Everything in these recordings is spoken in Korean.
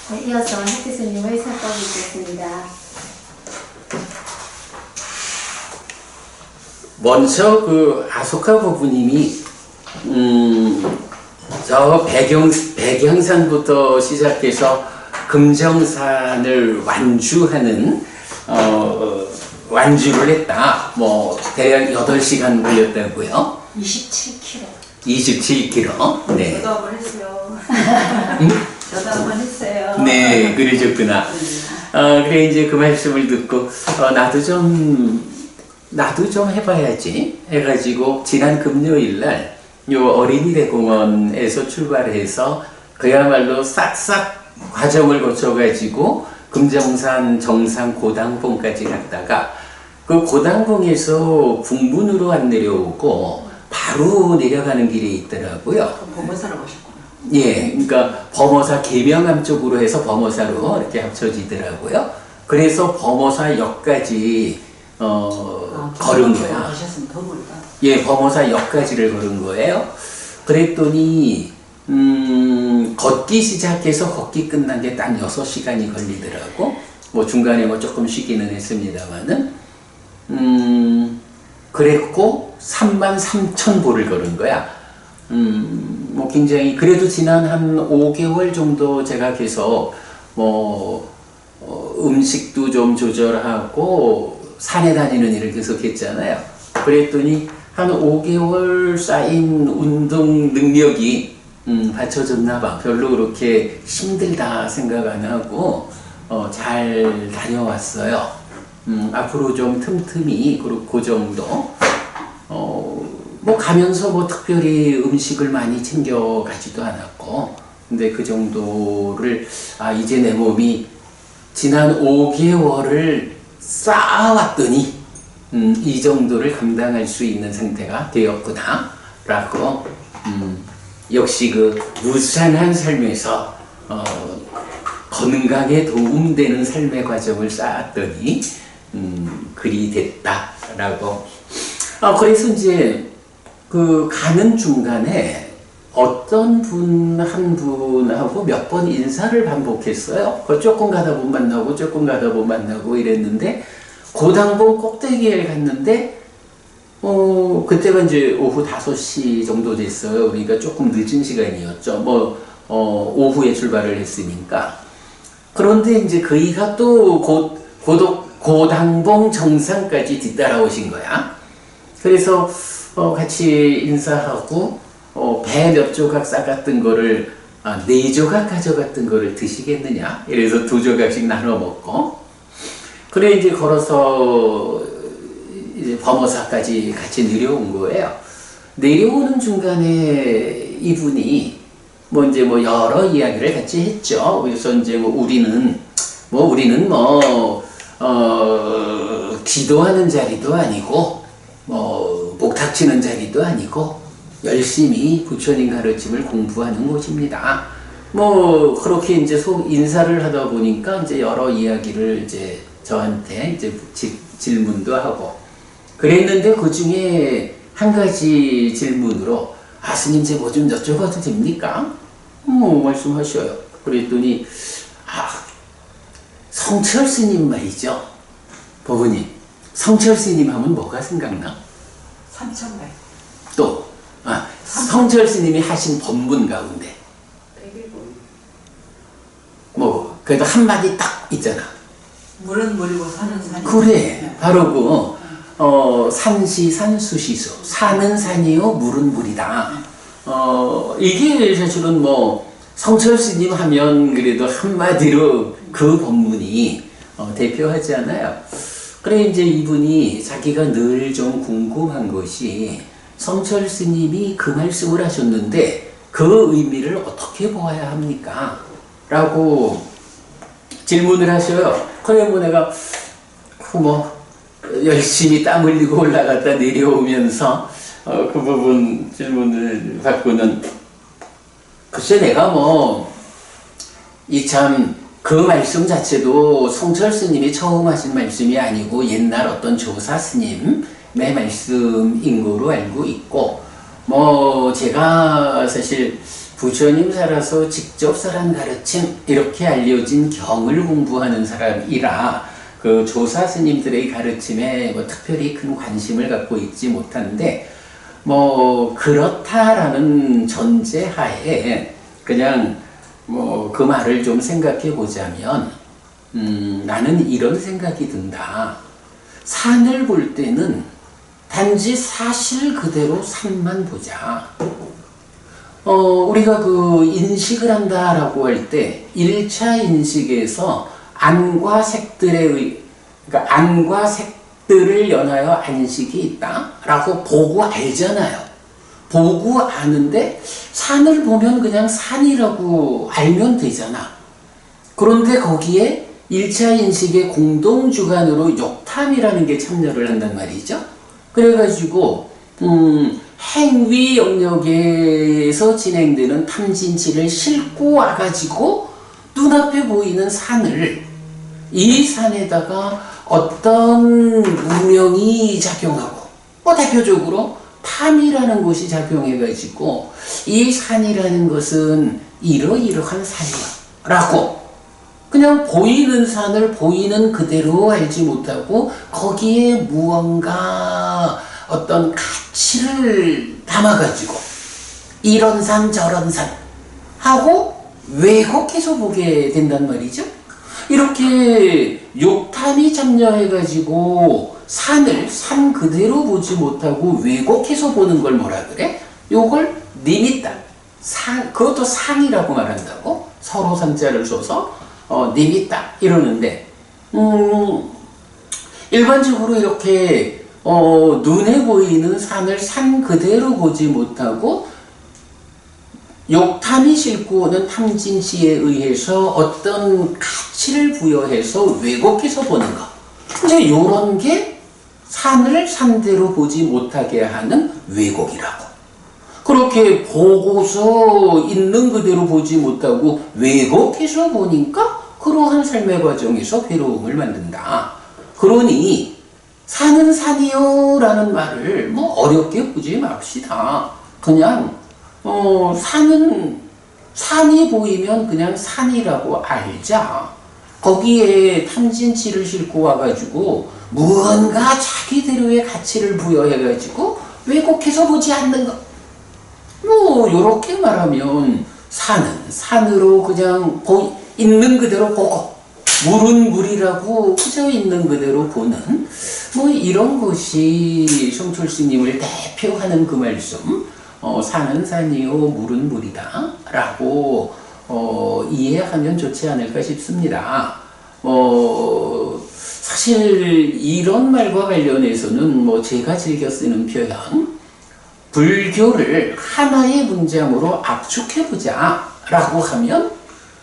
이어서 학교스님의 설법이 있겠습니다. 먼저 그 아소카 부부님이 저 백영산부터 시작해서 금정산을 완주하는 완주를 했다. 뭐 대략 8시간 걸렸다고요. 27km. 27km. 네. 저도 한번 했어요. 응? 저도 한번 했어요. 네, 그러셨구나. 그래 이제 그 말씀을 듣고 나도 좀 해봐야지 해가지고 지난 금요일날 요 어린이대공원에서 출발해서 그야말로 싹싹 과정을 거쳐가지고 금정산 정상 고당봉까지 갔다가 그 고당봉에서 북문으로 안 내려오고 바로 내려가는 길이 있더라고요. 범어사로 오셨구나. 예, 그러니까 범어사 계명암 쪽으로 해서 범어사로 이렇게 합쳐지더라고요. 그래서 범어사역까지 걸은 거야. 오셨으면 더 멀다. 예, 범어사역까지를 걸은 거예요. 그랬더니 걷기 시작해서 걷기 끝난 게 딱 6시간이 걸리더라고. 뭐 중간에 뭐 조금 쉬기는 했습니다만은 그랬고 33,000보를 걸은 거야. 뭐 굉장히 그래도 지난 한 5개월 정도 제가 계속 뭐 음식도 좀 조절하고 산에 다니는 일을 계속 했잖아요. 그랬더니 한 5개월 쌓인 운동 능력이 받쳐졌나 봐. 별로 그렇게 힘들다 생각 안 하고 잘 다녀왔어요. 앞으로 좀 틈틈이 그 정도. 뭐 가면서 뭐 특별히 음식을 많이 챙겨 가지도 않았고, 근데 그 정도를 이제 내 몸이 지난 5개월을 쌓아왔더니 이 정도를 감당할 수 있는 상태가 되었구나 라고 역시 그 무산한 삶에서 건강에 도움되는 삶의 과정을 쌓았더니 그리 됐다라고. 그래서 이제 그 가는 중간에 어떤 분 한 분하고 몇 번 인사를 반복했어요. 조금 가다 못 만나고 조금 가다 못 만나고 이랬는데 고당봉 꼭대기에 갔는데 그때가 이제 오후 5시 정도 됐어요. 그러니까 조금 늦은 시간이었죠. 뭐 오후에 출발을 했으니까. 그런데 이제 그이가 또 고당봉 정상까지 뒤따라오신 거야. 그래서 같이 인사하고 배 몇 조각 싸갔던 거를 4조각 가져갔던 거를 드시겠느냐? 이래서 2조각씩 나눠 먹고 그래 이제 걸어서 이제 범어사까지 같이 내려온 거예요. 내려오는 중간에 이분이 뭐 이제 뭐 여러 이야기를 같이 했죠. 그래서 이제 뭐 우리는 기도하는 자리도 아니고 목탁치는 자리도 아니고 열심히 부처님 가르침을 공부하는 곳입니다. 뭐 그렇게 이제 인사를 하다 보니까 이제 여러 이야기를 이제 저한테 이제 질문도 하고 그랬는데 그 중에 한 가지 질문으로 스님 제 뭐 좀 여쭤봐도 됩니까? 말씀하셔요. 그랬더니 성철 스님 말이죠. 법부님, 성철 스님 하면 뭐가 생각나? 삼천백. 또 성철 스님이 하신 법문 가운데 뭐 그래도 한마디 딱 있잖아. 물은 물이고 산은 산이. 그래, 바로 산시산 수시수, 산은 산이요 물은 물이다. 이게 사실은 뭐 성철 스님 하면 그래도 한마디로 그 법문이 대표하지 않아요. 그래 이제 이분이 자기가 늘 좀 궁금한 것이 성철 스님이 그 말씀을 하셨는데 그 의미를 어떻게 보아야 합니까? 라고 질문을 하셔요. 그래 뭐 내가 열심히 땀 흘리고 올라갔다 내려오면서 그 부분 질문을 받고는 글쎄 내가 그 말씀 자체도 성철 스님이 처음 하신 말씀이 아니고 옛날 어떤 조사 스님의 말씀인 거로 알고 있고 제가 사실 부처님 살아서 직접 살한 가르침 이렇게 알려진 경을 공부하는 사람이라 그 조사 스님들의 가르침에 뭐 특별히 큰 관심을 갖고 있지 못한데 뭐 그렇다라는 전제하에 그냥 뭐 그 말을 좀 생각해 보자면 나는 이런 생각이 든다. 산을 볼 때는 단지 사실 그대로 산만 보자. 우리가 그 인식을 한다라고 할 때 1차 인식에서 안과 색들의 그러니까 안과 색들을 연하여 안식이 있다라고 보고 알잖아요. 보고 아는데 산을 보면 그냥 산이라고 알면 되잖아. 그런데 거기에 1차 인식의 공동주관으로 욕탐이라는 게 참여를 한단 말이죠. 그래가지고 행위 영역에서 진행되는 탐진치를 싣고 와가지고 눈앞에 보이는 산을 이 산에다가 어떤 문명이 작용하고 대표적으로 탐이라는 것이 작용해가지고 이 산이라는 것은 이러이러한 산이야 라고 그냥 보이는 산을 보이는 그대로 알지 못하고 거기에 무언가 어떤 가치를 담아가지고 이런 산 저런 산 하고 왜곡해서 보게 된단 말이죠. 이렇게 욕탐이 참여해가지고 산을 산 그대로 보지 못하고 왜곡해서 보는 걸 뭐라 그래? 요걸 니미타 그것도 상이라고 말한다고 서로 산자를 써서 니미타 이러는데 일반적으로 이렇게 눈에 보이는 산을 산 그대로 보지 못하고 욕탐이 싣고 오는 탐진치에 의해서 어떤 가치를 부여해서 왜곡해서 보는 것. 이제 요런 게 산을 산대로 보지 못하게 하는 왜곡이라고. 그렇게 보고서 있는 그대로 보지 못하고 왜곡해서 보니까 그러한 삶의 과정에서 괴로움을 만든다. 그러니 산은 산이요 라는 말을 뭐 어렵게 보지 맙시다. 그냥 산이 보이면 그냥 산이라고 알자. 거기에 탐진치를 싣고 와가지고 무언가 자기대로의 가치를 부여해가지고 왜곡해서 보지 않는 것. 뭐 요렇게 말하면 산은 산으로 그냥 있는 그대로 보고 물은 물이라고 그저 있는 그대로 보는 뭐 이런 것이 성철스님을 대표하는 그 말씀 산은 산이요 물은 물이다 라고 이해하면 좋지 않을까 싶습니다. 사실 이런 말과 관련해서는 뭐 제가 즐겨 쓰는 표현 불교를 하나의 문장으로 압축해보자 라고 하면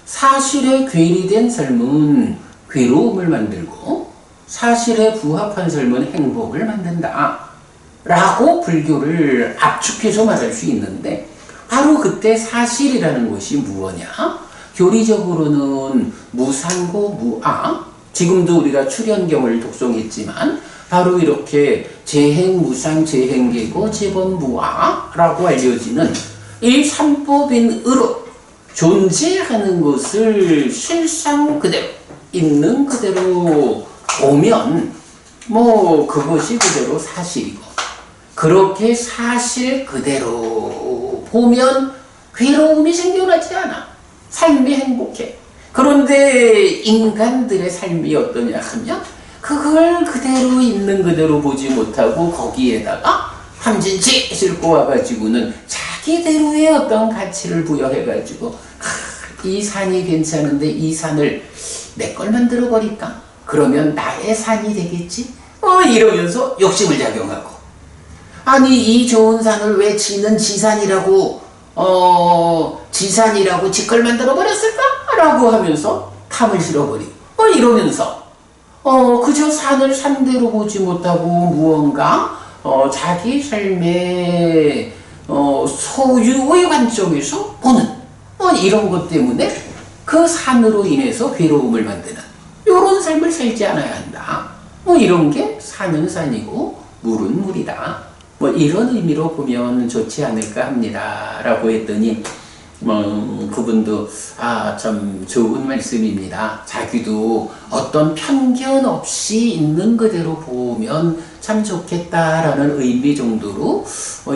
사실에 괴리된 삶은 괴로움을 만들고 사실에 부합한 삶은 행복을 만든다 라고 불교를 압축해서 말할 수 있는데 바로 그때 사실이라는 것이 무엇이냐? 교리적으로는 무상고 무아 지금도 우리가 출현경을 독송했지만 바로 이렇게 재행무상 재행계고 재범무아라고 알려지는 이 삼법인 의로 존재하는 것을 실상 그대로 있는 그대로 보면 뭐 그것이 그대로 사실이고 그렇게 사실 그대로 보면 괴로움이 생겨나지 않아. 삶이 행복해. 그런데 인간들의 삶이 어떠냐 하면 그걸 그대로 있는 그대로 보지 못하고 거기에다가 탐진치 싣고 와가지고는 자기대로의 어떤 가치를 부여해가지고 이 산이 괜찮은데 이 산을 내 걸 만들어 버릴까? 그러면 나의 산이 되겠지? 이러면서 욕심을 작용하고 아니 이 좋은 산을 왜 지는 지산이라고 지산이라고 지 걸 만들어 버렸을까? 라고 하면서 탐을 실어버리고 이러면서 그저 산을 산대로 보지 못하고 무언가 자기 삶의 소유의 관점에서 보는 이런 것 때문에 그 산으로 인해서 괴로움을 만드는 이런 삶을 살지 않아야 한다. 이런 게 산은 산이고 물은 물이다. 이런 의미로 보면 좋지 않을까 합니다. 라고 했더니 그분도 참 좋은 말씀입니다. 자기도 어떤 편견 없이 있는 그대로 보면 참 좋겠다라는 의미 정도로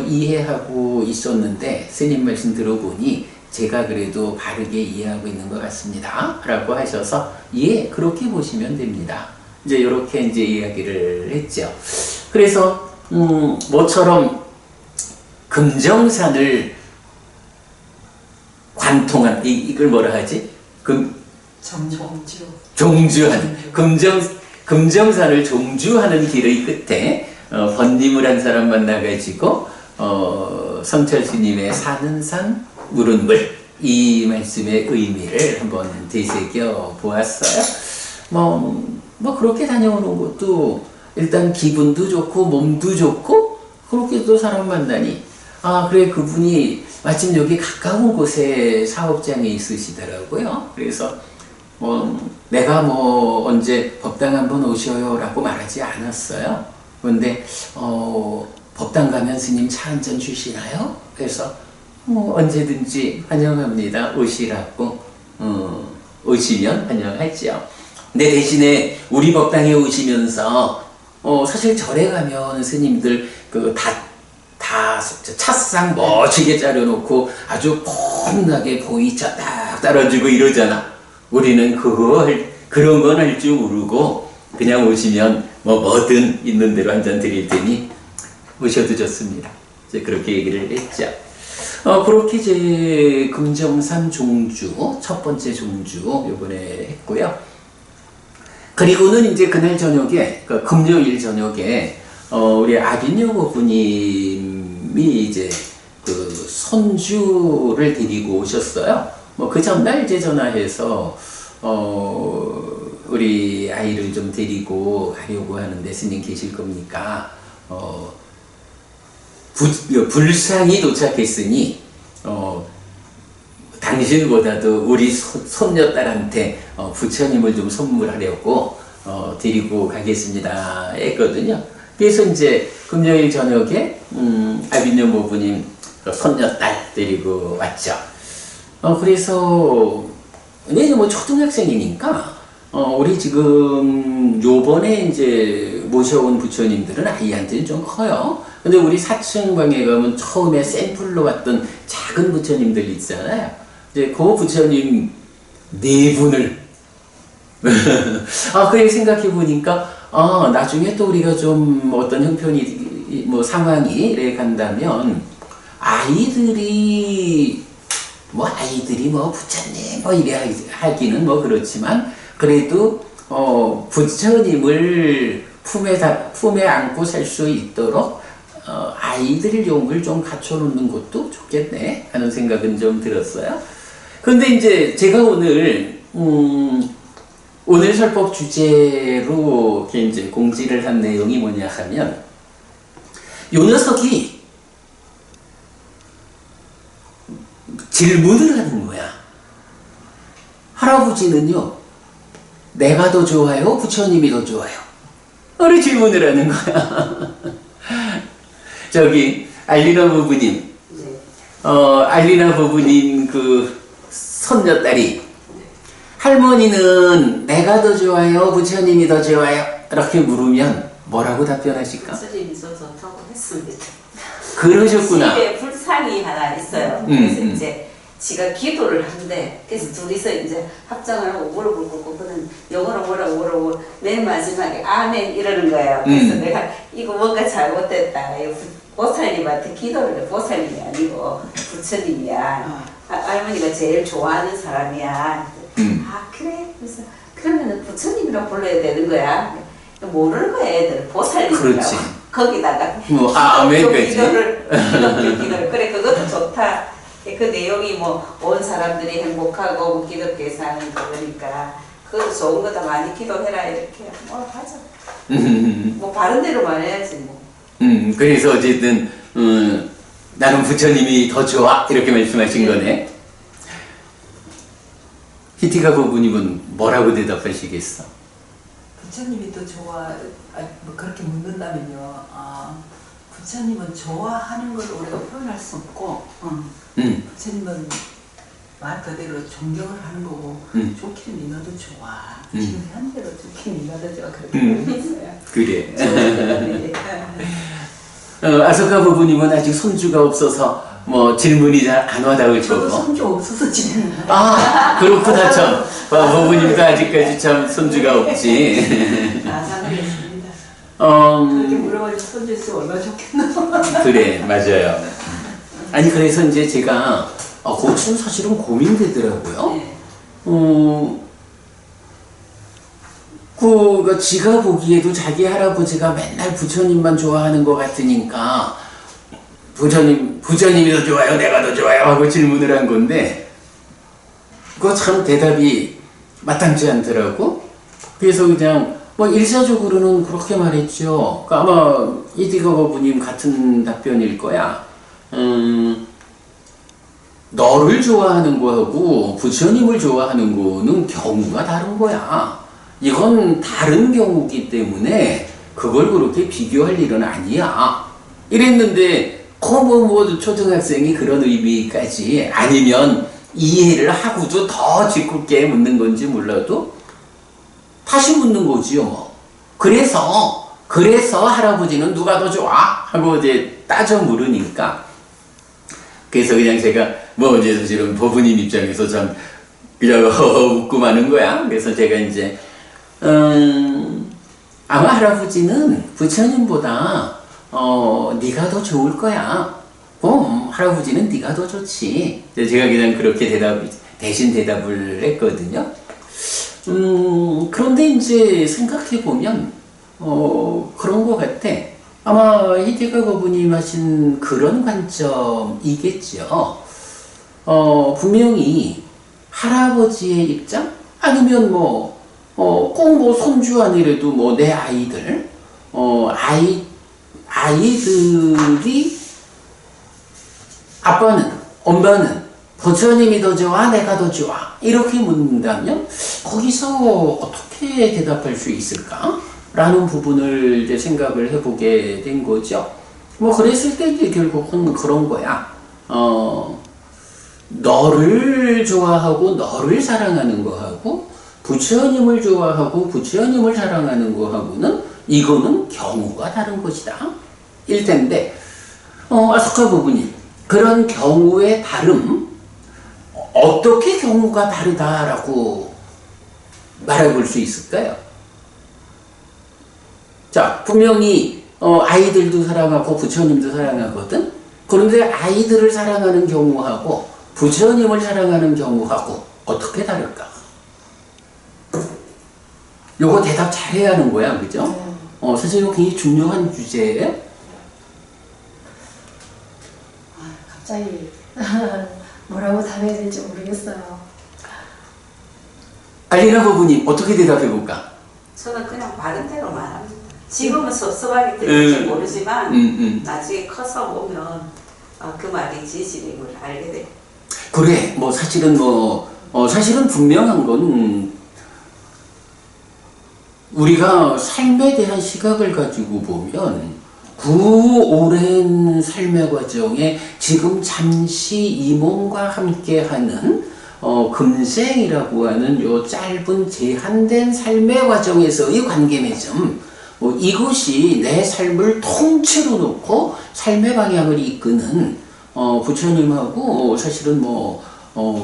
이해하고 있었는데 스님 말씀 들어보니 제가 그래도 바르게 이해하고 있는 것 같습니다 라고 하셔서 예, 그렇게 보시면 됩니다. 이제 이렇게 이제 이야기를 했죠. 그래서 모처럼 금정산을 관통한 이걸 뭐라 하지? 종주한 금정산을 종주하는 길의 끝에 번님을 한 사람 만나가지고 성철 스님의 사는 산 물은 물 이 말씀의 의미를 한번 되새겨 보았어요. 뭐 그렇게 다녀오는 것도 일단 기분도 좋고 몸도 좋고 그렇게 또 사람 만나니 그래 그분이 마침 여기 가까운 곳에 사업장에 있으시더라고요. 그래서 내가 언제 법당 한번 오셔요 라고 말하지 않았어요. 그런데 법당 가면 스님 차 한 잔 주시나요? 그래서 언제든지 환영합니다. 오시라고 오시면 환영하죠. 근데 대신에 우리 법당에 오시면서 사실 절에 가면 스님들 다 찻상 멋지게 차려놓고 아주 폼나게 보이차 딱 따라주고 이러잖아. 우리는 그런 건 할 줄 모르고 그냥 오시면 뭐든 있는 대로 한 잔 드릴 테니 오셔도 좋습니다. 이제 그렇게 얘기를 했죠. 그렇게 이제 금정산 종주 첫 번째 종주 요번에 했고요. 그리고는 이제 그날 저녁에 금요일 저녁에 우리 아빈여 고부님이 이제 그 손주를 데리고 오셨어요. 그 전날 이제 전화해서 우리 아이를 좀 데리고 가려고 하는데 스님 계실 겁니까? 불상이 도착했으니 당신보다도 우리 손녀딸한테 부처님을 좀 선물하려고 데리고 가겠습니다 했거든요. 그래서 이제 금요일 저녁에 아빈여 모부님 손녀딸 데리고 왔죠. 그래서 이제 초등학생이니까 우리 지금 요번에 이제 모셔온 부처님들은 아이한테는 좀 커요. 근데 우리 4층 방에 가면 처음에 샘플로 왔던 작은 부처님들 있잖아요. 이제 그 부처님 4분을 그래 생각해 보니까 나중에 또 우리가 좀 어떤 형편이 상황이 이래 간다면 아이들이 부처님 이래 하기는 그렇지만 그래도 부처님을 품에 안고 살 수 있도록 아이들 용을 좀 갖춰놓는 것도 좋겠네 하는 생각은 좀 들었어요. 그런데 이제 제가 오늘 설법 주제로 이제 공지를 한 내용이 뭐냐 하면 요 녀석이 질문을 하는 거야. 할아버지는요 내가 더 좋아요? 부처님이 더 좋아요? 어리 질문을 하는 거야. 저기 알리나 부부님 알리나 부부님 그 손녀딸이 할머니는 내가 더 좋아요? 부처님이 더 좋아요? 이렇게 물으면 뭐라고 답변하실까? 스님이 더 좋다고 했습니다. 그러셨구나. 집에 불상이 하나 있어요. 그래서 이제 지가 기도를 하는데 그래서 둘이서 이제 합장을 하고 무릎을 꿇고 그는 영어로 뭐라고 맨 마지막에 아멘 이러는 거예요. 그래서 내가 이거 뭔가 잘못됐다. 보살님한테 기도를 해. 보살님이 아니고 부처님이야. 할머니가 제일 좋아하는 사람이야. 그래? 그래서 그러면은 부처님이라고 불러야 되는 거야. 모르는 거야 애들. 보살님이라고. 그렇지. 거기다가 아멘까지. 기도를 그래 그것도 좋다. 그 내용이 온 사람들이 행복하고 기독교에 사는 거니까 그것도 좋은 거다. 많이 기도해라 이렇게 하자. 바른 대로만 해야지 그래서 어쨌든 나는 부처님이 더 좋아 이렇게 말씀하신 거네. 히티가 부부님은 뭐라고 대답하시겠어? 부처님이 더 좋아, 그렇게 묻는다면요. 부처님은 좋아하는 걸 우리가 표현할 수 없고, 부처님은 말 그대로 존경을 하는 거고 좋게 믿어도 좋아. 지금 현재로 좋게 믿어도 좋아. 그렇게 있어요. 그래. 네. 아소카 부부님은 아직 손주가 없어서 뭐 질문이 잘 안 와닿을죠. 저도 손주 없어서 지금. 아, 그렇구나, 참. 부부님도 아직까지 참 손주가 없지. 상상하겠습니다. 그렇게 음, 물어가지고 손주 있으면 얼마나 좋겠나. 그래, 맞아요. 아니, 그래서 이제 제가, 그건 사실은 고민되더라고요. 네. 지가 보기에도 자기 할아버지가 맨날 부처님만 좋아하는 것 같으니까, 부처님이 더 좋아요, 내가 더 좋아요 하고 질문을 한 건데, 그거 참 대답이 마땅치 않더라고. 그래서 그냥, 일사적으로는 그렇게 말했죠. 그러니까 아마 이디거 부님 같은 답변일 거야. 너를 좋아하는 거하고 부처님을 좋아하는 거는 경우가 다른 거야. 이건 다른 경우기 때문에 그걸 그렇게 비교할 일은 아니야. 이랬는데, 초등학생이 그런 의미까지 아니면 이해를 하고도 더 짓궂게 묻는 건지 몰라도 다시 묻는 거지요, 뭐. 그래서 할아버지는 누가 더 좋아? 하고 이제 따져 물으니까. 그래서 그냥 제가 이제 사실은 부부님 입장에서 참 그냥 웃고 마는 거야. 그래서 제가 이제 아마 할아버지는 부처님보다 네가 더 좋을 거야. 할아버지는 네가 더 좋지. 제가 그냥 그렇게 대신 대답을 했거든요. 그런데 이제 생각해보면 그런 것 같아. 아마 히데가 거부님 하신 그런 관점이겠죠. 분명히 할아버지의 입장? 아니면 꼭 손주 아니래도 내 아이들, 아이들이 아빠는, 엄마는 부처님이 더 좋아, 내가 더 좋아. 이렇게 묻는다면 거기서 어떻게 대답할 수 있을까? 라는 부분을 이제 생각을 해보게 된 거죠. 그랬을 때 이제 결국은 그런 거야. 너를 좋아하고 너를 사랑하는 거하고 부처님을 좋아하고 부처님을 사랑하는 거하고는 이거는 경우가 다른 것이다. 일 텐데, 아소카 부부님, 그런 경우의 다름, 어떻게 경우가 다르다라고 말해볼 수 있을까요? 자, 분명히 아이들도 사랑하고 부처님도 사랑하거든. 그런데 아이들을 사랑하는 경우하고 부처님을 사랑하는 경우하고 어떻게 다를까? 요거 대답 잘해야 하는 거야, 그죠? 사실 이거 굉장히 중요한 주제예요. 갑자기 뭐라고 답해야 될지 모르겠어요. 알리나 부부님 어떻게 대답해 볼까? 저는 그냥 바른 대로 말합니다. 지금은 섭섭하게 들릴지 모르지만 나중에 커서 보면 그 말이 진실인 걸 알게 돼요. 그래, 사실은 분명한 건 우리가 삶에 대한 시각을 가지고 보면 오랜 삶의 과정에 지금 잠시 이 몸과 함께하는 금생이라고 하는 요 짧은 제한된 삶의 과정에서의 관계맺음, 이것이 내 삶을 통째로 놓고 삶의 방향을 이끄는 부처님하고 사실은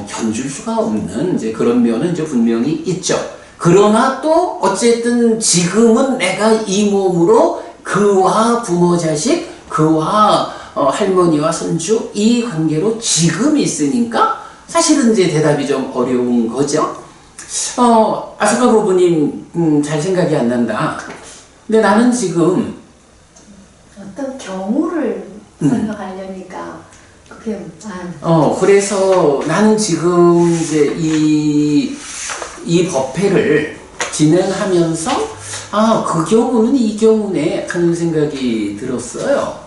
견줄 수가 없는 이제 그런 면은 이제 분명히 있죠. 그러나 또 어쨌든 지금은 내가 이 몸으로 그와 부모 자식, 그와 할머니와 손주 이 관계로 지금 있으니까 사실은 이제 대답이 좀 어려운 거죠. 아소카 부부님 잘 생각이 안 난다. 근데 나는 지금 어떤 경우를 설명하려니까 그게 그래서 나는 지금 이제 이 법회를 진행하면서 그 경우는 이 경우네 하는 생각이 들었어요.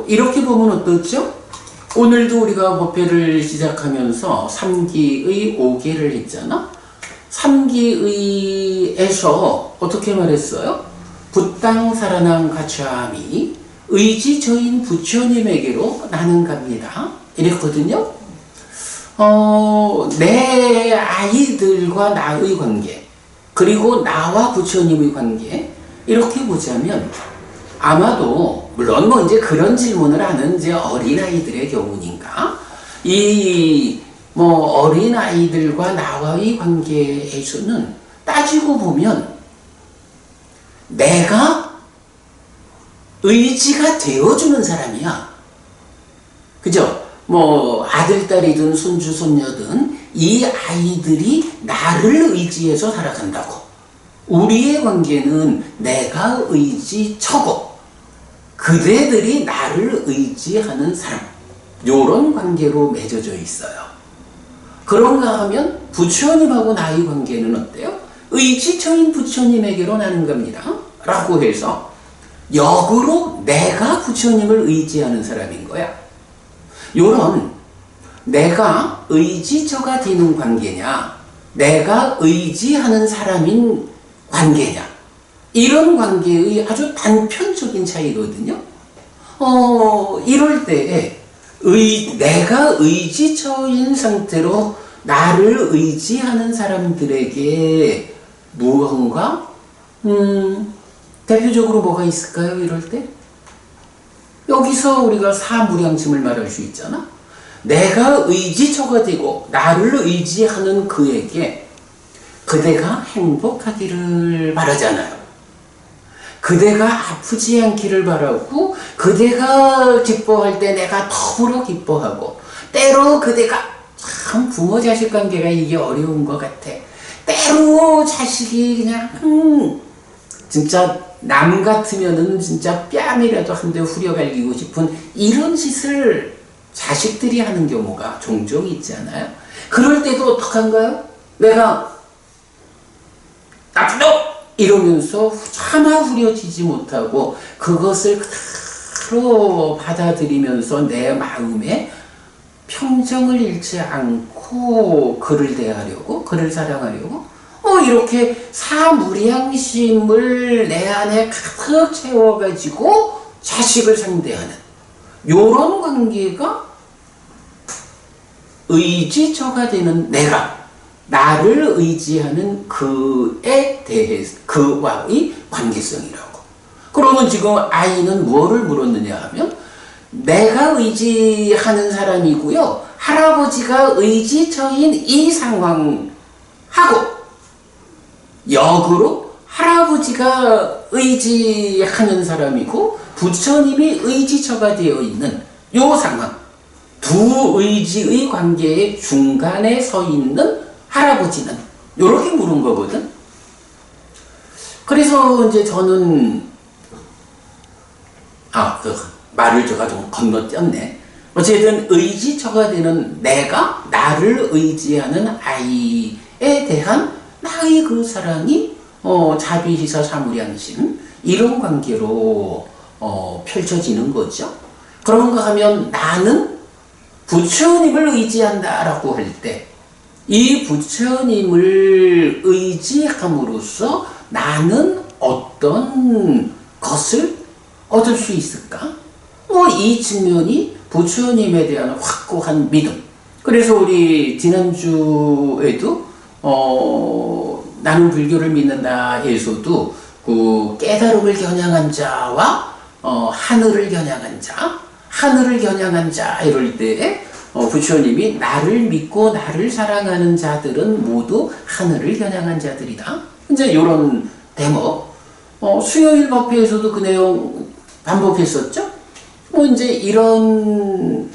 이렇게 보면 어떻죠? 오늘도 우리가 법회를 시작하면서 3기의 5개를 했잖아. 3기의에서 어떻게 말했어요? 부땅 사라낭 가차미 의지저인 부처님에게로 나는 갑니다. 이랬거든요. 내 아이들과 나의 관계, 그리고 나와 부처님의 관계, 이렇게 보자면 아마도, 물론 뭐 이제 그런 질문을 하는 이제 어린아이들의 경우인가? 어린아이들과 나와의 관계에서는 따지고 보면 내가 의지가 되어주는 사람이야. 그죠? 아들, 딸이든 손주, 손녀든 이 아이들이 나를 의지해서 살아간다고. 우리의 관계는 내가 의지처고 그대들이 나를 의지하는 사람, 요런 관계로 맺어져 있어요. 그런가 하면 부처님하고 나의 관계는 어때요? 의지처인 부처님에게로 나는 겁니다 라고 해서 역으로 내가 부처님을 의지하는 사람인 거야. 요런 내가 의지처가 되는 관계냐, 내가 의지하는 사람인 관계냐, 이런 관계의 아주 단편적인 차이거든요. 이럴 때에 내가 의지처인 상태로 나를 의지하는 사람들에게 무언가 대표적으로 뭐가 있을까요? 이럴 때 여기서 우리가 사무량심을 말할 수 있잖아. 내가 의지처가 되고 나를 의지하는 그에게 그대가 행복하기를 바라잖아요. 그대가 아프지 않기를 바라고, 그대가 기뻐할 때 내가 더불어 기뻐하고, 때로 그대가 참 부모 자식 관계가 이게 어려운 것 같아. 때로 자식이 그냥 진짜 남 같으면은 진짜 뺨이라도 한 대 후려갈기고 싶은 이런 짓을 자식들이 하는 경우가 종종 있잖아요. 그럴 때도 어떡한가요? 내가 나쁜 놈! 이러면서 차마 후려치지 못하고 그것을 그대로 받아들이면서 내 마음에 평정을 잃지 않고 그를 대하려고, 그를 사랑하려고 이렇게 사무량심을 내 안에 가득 채워가지고 자식을 상대하는 요런 관계가 의지처가 되는 내가, 나를 의지하는 그에 대해서 그와의 관계성이라고. 그러면 지금 아이는 무엇을 물었느냐 하면 내가 의지하는 사람이고요, 할아버지가 의지처인 이 상황하고 역으로 할아버지가 의지하는 사람이고 부처님이 의지처가 되어 있는 요 상황, 두 의지의 관계의 중간에 서 있는 할아버지는, 요렇게 물은 거거든. 그래서 이제 저는 말을 제가 좀 건너뛰었네. 어쨌든 의지처가 되는 내가, 나를 의지하는 아이에 대한 나의 그 사랑이 자비희사 사무량심, 이런 관계로 펼쳐지는 거죠. 그런가 하면 나는 부처님을 의지한다라고 할 때 이 부처님을 의지함으로써 나는 어떤 것을 얻을 수 있을까? 이 측면이 부처님에 대한 확고한 믿음. 그래서 우리 지난주에도 나는 불교를 믿는다에서도 그 깨달음을 겨냥한 자와 하늘을 겨냥한 자, 하늘을 겨냥한 자 이럴 때에 부처님이 나를 믿고 나를 사랑하는 자들은 모두 하늘을 겨냥한 자들이다. 이제 이런 대목. 수요일 법회에서도 그 내용 반복했었죠. 이제 이런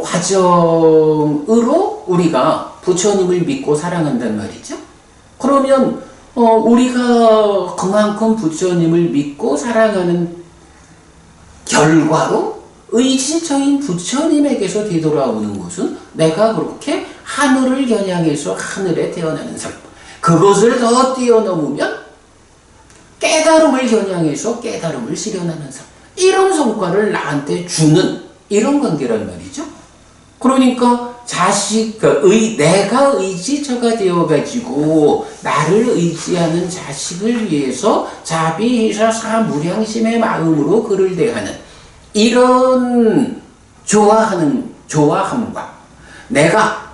과정으로 우리가 부처님을 믿고 사랑한단 말이죠. 그러면 우리가 그만큼 부처님을 믿고 사랑하는 결과로 의지처인 부처님에게서 되돌아오는 것은 내가 그렇게 하늘을 겨냥해서 하늘에 태어나는 삶, 그것을 더 뛰어넘으면 깨달음을 겨냥해서 깨달음을 실현하는 삶, 이런 성과를 나한테 주는 이런 관계란 말이죠. 그러니까 내가 의지처가 되어가지고 나를 의지하는 자식을 위해서 자비희사 사무량심의 마음으로 그를 대하는 이런 좋아함과 내가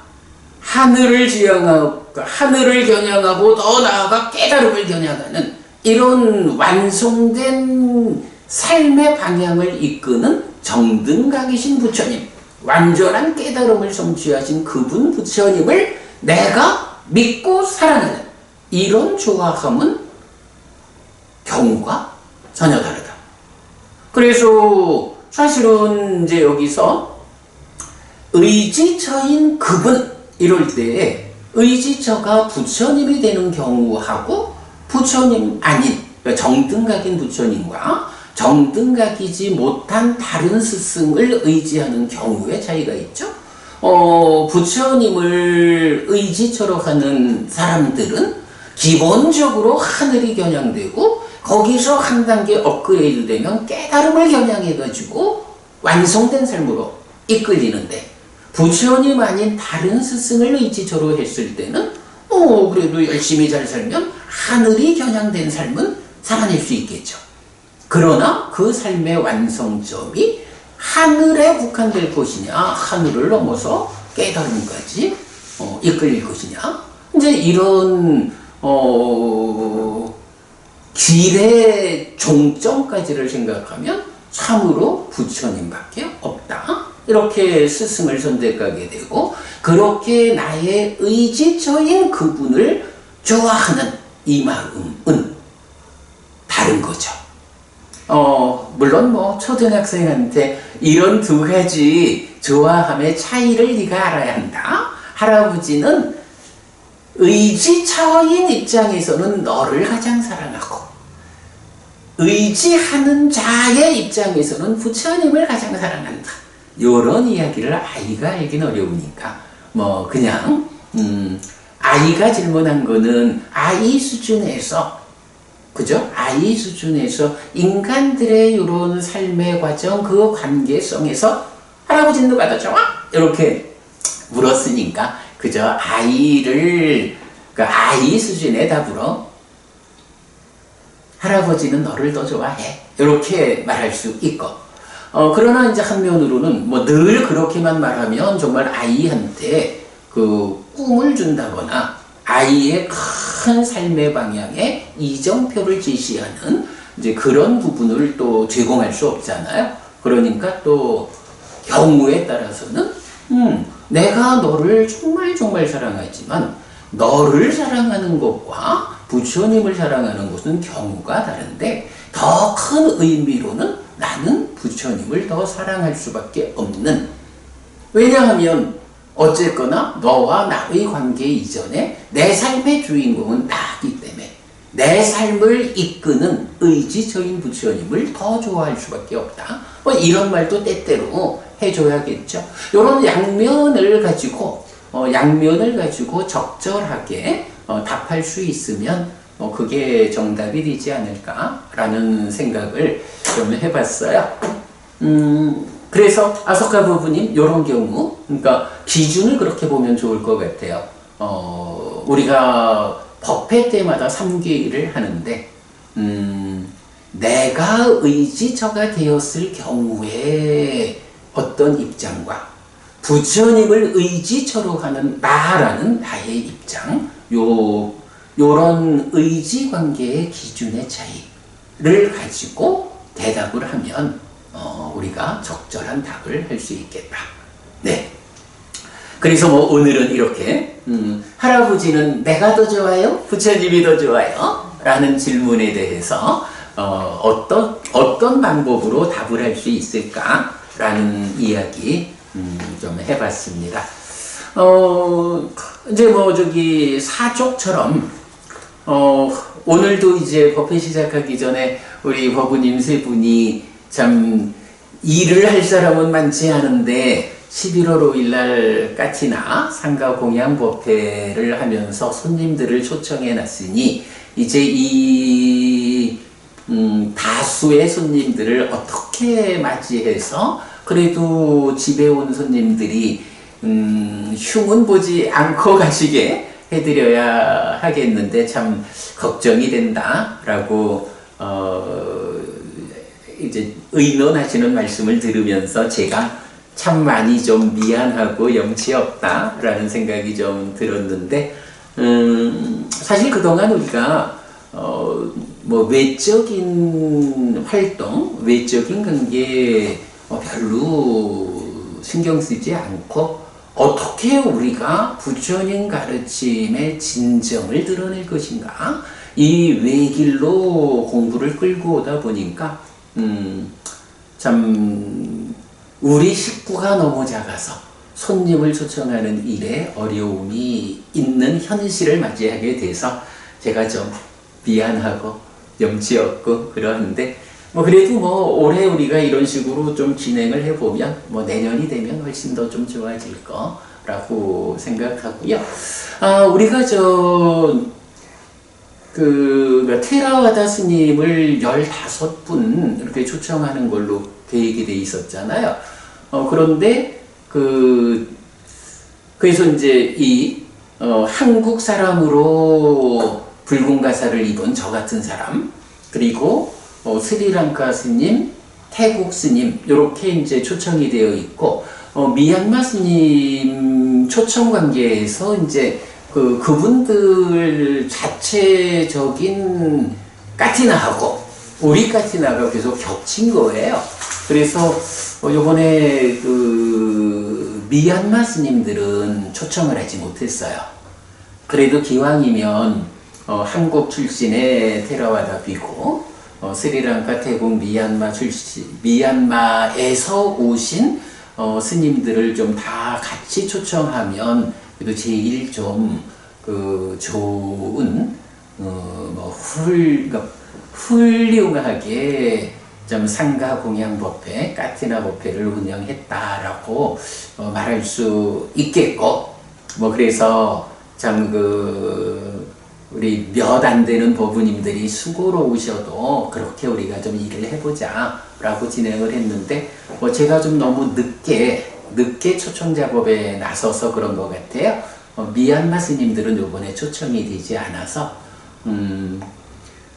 하늘을 지향하고 하늘을 겨냥하고 더 나아가 깨달음을 겨냥하는 이런 완성된 삶의 방향을 이끄는 정등각이신 부처님, 완전한 깨달음을 성취하신 그분 부처님을 내가 믿고 사랑하는 이런 좋아함은 경우가 전혀 다르다. 그래서 사실은 이제 여기서 의지처인 그분 이럴 때 의지처가 부처님이 되는 경우하고 부처님 아닌 정등각인 부처님과 정등각이지 못한 다른 스승을 의지하는 경우의 차이가 있죠. 부처님을 의지처로 하는 사람들은 기본적으로 하늘이 겨냥되고 거기서 한 단계 업그레이드 되면 깨달음을 겨냥해가지고 완성된 삶으로 이끌리는데, 부처님 아닌 다른 스승을 의지처로 했을 때는 그래도 열심히 잘 살면 하늘이 겨냥된 삶은 살아낼 수 있겠죠. 그러나 그 삶의 완성점이 하늘에 국한될 것이냐, 하늘을 넘어서 깨달음까지 이끌릴 것이냐, 이제 이런 길의 종점까지를 생각하면 참으로 부처님밖에 없다. 이렇게 스승을 선택하게 되고, 그렇게 나의 의지처인 그분을 좋아하는 이 마음은 다른 거죠. 물론 뭐 초등학생한테 이런 두 가지 좋아함의 차이를 네가 알아야 한다. 할아버지는 의지처인 입장에서는 너를 가장 사랑하고, 의지하는 자의 입장에서는 부처님을 가장 사랑한다. 이런 이야기를 아이가 알긴 어려우니까 뭐 그냥 아이가 질문한 거는 아이 수준에서, 그죠? 아이 수준에서 인간들의 이런 삶의 과정, 그 관계성에서 할아버지는 누가 더 좋아? 이렇게 물었으니까 그저 아이를 그 아이 수준의 답으로 할아버지는 너를 더 좋아해, 이렇게 말할 수 있고, 그러나 이제 한면으로는 뭐 늘 그렇게만 말하면 정말 아이한테 그 꿈을 준다거나 아이의 큰 삶의 방향에 이정표를 제시하는 이제 그런 부분을 또 제공할 수 없잖아요. 그러니까 또 경우에 따라서는 내가 너를 정말 정말 사랑하지만 너를 사랑하는 것과 부처님을 사랑하는 것은 경우가 다른데, 더 큰 의미로는 나는 부처님을 더 사랑할 수밖에 없는, 왜냐하면 어쨌거나 너와 나의 관계 이전에 내 삶의 주인공은 나이기 때문에 내 삶을 이끄는 의지처인 부처님을 더 좋아할 수밖에 없다. 뭐 이런 말도 때때로 해줘야겠죠. 이런 양면을 가지고 적절하게 답할 수 있으면 그게 정답이 되지 않을까라는 생각을 좀 해봤어요. 그래서 아소카 부부님 이런 경우, 그러니까 기준을 그렇게 보면 좋을 것 같아요. 우리가 법회 때마다 3계일을 하는데 내가 의지처가 되었을 경우에 어떤 입장과 부처님을 의지처로 하는 나라는 나의 입장, 요런 의지 관계의 기준의 차이를 가지고 대답을 하면 우리가 적절한 답을 할 수 있겠다. 네. 그래서 뭐 오늘은 이렇게 할아버지는 내가 더 좋아요? 부처님이 더 좋아요? 라는 질문에 대해서 어떤 방법으로 답을 할 수 있을까? 라는 이야기 좀 해봤습니다. 이제 뭐 사족처럼 오늘도 이제 법회 시작하기 전에 우리 법우님 세 분이 참 일을 할 사람은 많지 않은데 11월 5일날 까치나 상가 공양 법회를 하면서 손님들을 초청해 놨으니 이제 이 다수의 손님들을 어떻게 맞이해서 그래도 집에 온 손님들이 흉은 보지 않고 가시게 해드려야 하겠는데 참 걱정이 된다라고 이제 의논하시는 말씀을 들으면서 제가 참 많이 좀 미안하고 염치 없다라는 생각이 좀 들었는데, 사실 그동안 우리가 뭐 외적인 활동, 외적인 관계 별로 신경 쓰지 않고 어떻게 우리가 부처님 가르침의 진정을 드러낼 것인가, 이 외길로 공부를 끌고 오다 보니까 참 우리 식구가 너무 작아서 손님을 초청하는 일에 어려움이 있는 현실을 맞이하게 돼서 제가 좀 미안하고 염치 없고 그러는데, 뭐 그래도 뭐 올해 우리가 이런 식으로 좀 진행을 해보면 뭐 내년이 되면 훨씬 더 좀 좋아질 거라고 생각하고요. 우리가 테라와다 스님을 15분 이렇게 초청하는 걸로 계획이 돼 있었잖아요. 그런데 그래서 이제 한국 사람으로 붉은 가사를 입은 저 같은 사람, 그리고 스리랑카 스님, 태국 스님 이렇게 이제 초청이 되어 있고, 미얀마 스님 초청 관계에서 이제 그분들 자체적인 까티나하고 우리 까티나가 계속 겹친 거예요. 그래서 요번에 미얀마 스님들은 초청을 하지 못했어요. 그래도 기왕이면 한국 출신의 테라와다 비고, 스리랑카, 태국, 미얀마에서 오신 스님들을 좀 다 같이 초청하면 그래도 제일 좀 좋은 훌륭하게 좀 상가 공양 법회, 까티나 법회를 운영했다라고 말할 수 있겠고, 뭐 그래서 참 우리 몇 안 되는 법부님들이 수고로우셔도 그렇게 우리가 좀 일을 해보자 라고 진행을 했는데, 뭐 제가 좀 너무 늦게 초청 작업에 나서서 그런 것 같아요. 미얀마 스님들은 요번에 초청이 되지 않아서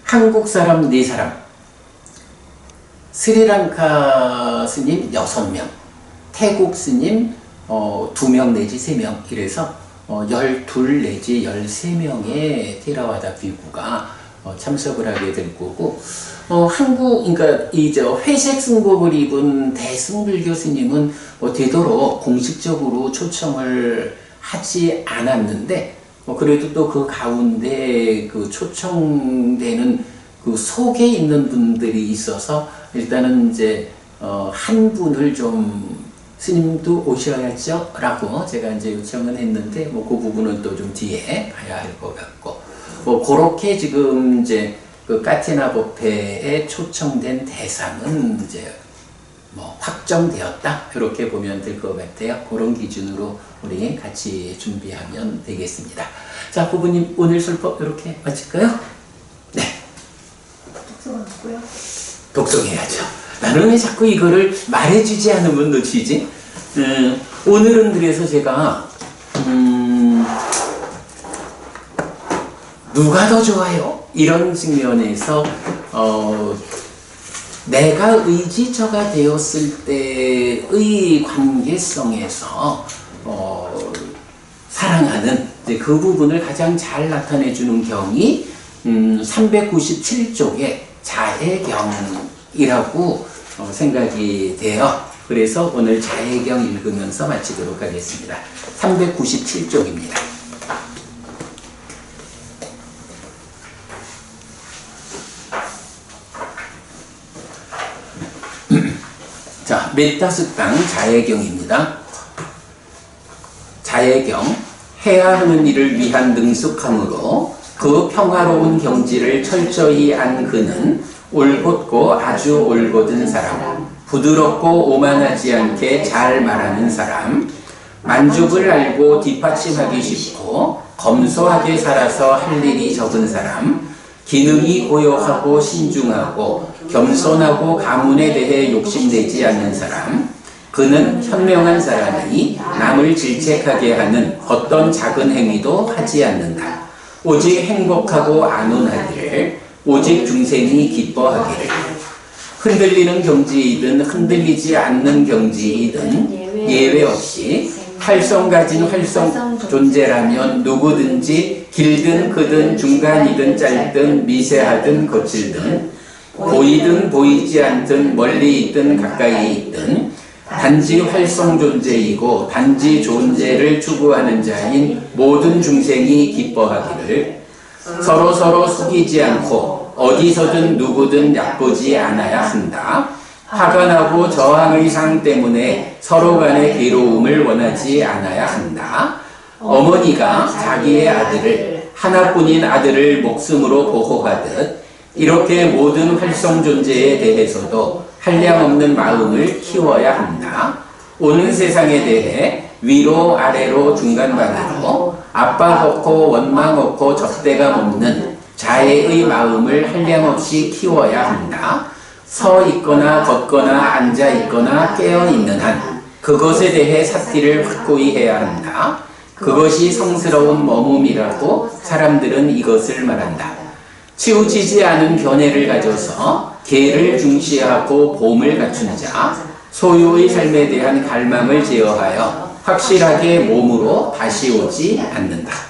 한국 사람 4사람, 스리랑카 스님 6명, 태국 스님 2명 내지 3명, 이래서 12 내지 13명의 테라와다 비구가 참석을 하게 될 거고, 그러니까 회색 승복을 입은 대승불교 스님은 되도록 공식적으로 초청을 하지 않았는데, 그래도 또 그 가운데 초청되는 속에 있는 분들이 있어서 일단은 이제 한 분을 좀 스님도 오셔야죠 라고 제가 이제 요청은 했는데, 뭐 그 부분은 또 좀 뒤에 봐야 할 것 같고, 뭐 그렇게 지금 이제 까티나 법회에 초청된 대상은 이제 뭐 확정되었다, 이렇게 보면 될 것 같아요. 그런 기준으로 우리 같이 준비하면 되겠습니다. 자, 부부님 오늘 술법 이렇게 마칠까요? 네. 독서하고요. 독송해야죠. 나는 왜 자꾸 이거를 말해주지 않으면 놓치지? 오늘은 그래서 제가 누가 더 좋아요? 이런 측면에서 내가 의지처가 되었을 때의 관계성에서 사랑하는 그 부분을 가장 잘 나타내주는 경이 397쪽의 자해경이라고 생각이 돼요. 그래서 오늘 자해경 읽으면서 마치도록 하겠습니다. 397쪽입니다. 자, 메타스땅 자해경입니다. 자해경, 해야 하는 일을 위한 능숙함으로 그 평화로운 경지를 철저히 안 그는 올곧고 아주 올곧은 사람, 부드럽고 오만하지 않게 잘 말하는 사람, 만족을 알고 뒷받침하기 쉽고 검소하게 살아서 할 일이 적은 사람, 기능이 고요하고 신중하고 겸손하고 가문에 대해 욕심내지 않는 사람, 그는 현명한 사람이니 남을 질책하게 하는 어떤 작은 행위도 하지 않는다. 오직 행복하고 안온하기를, 오직 중생이 기뻐하기를. 흔들리는 경지이든 흔들리지 않는 경지이든 예외 없이 활성 가진 활성 존재라면 누구든지 길든 크든 중간이든 짧든 미세하든 거칠든 보이든 보이지 않든 멀리 있든 가까이 있든 단지 활성 존재이고 단지 존재를 추구하는 자인 모든 중생이 기뻐하기를 서로 속이지 않고 어디서든 누구든 얕보지 않아야 한다. 화가 나고 저항의 상 때문에 서로 간의 괴로움을 원하지 않아야 한다. 어머니가 자기의 아들을 하나뿐인 아들을 목숨으로 보호하듯 이렇게 모든 활성 존재에 대해서도 한량없는 마음을 키워야 한다. 오는 세상에 대해 위로 아래로 중간반으로 압박 없고 원망 없고 적대감 없는 자애의 마음을 한량없이 키워야 한다. 서 있거나 걷거나 앉아 있거나 깨어 있는 한 그것에 대해 삿기를 확고히 해야 한다. 그것이 성스러운 머뭅이라고 사람들은 이것을 말한다. 치우치지 않은 견해를 가져서 개를 중시하고 봄을 갖춘 자, 소유의 삶에 대한 갈망을 제어하여 확실하게 몸으로 다시 오지 않는다.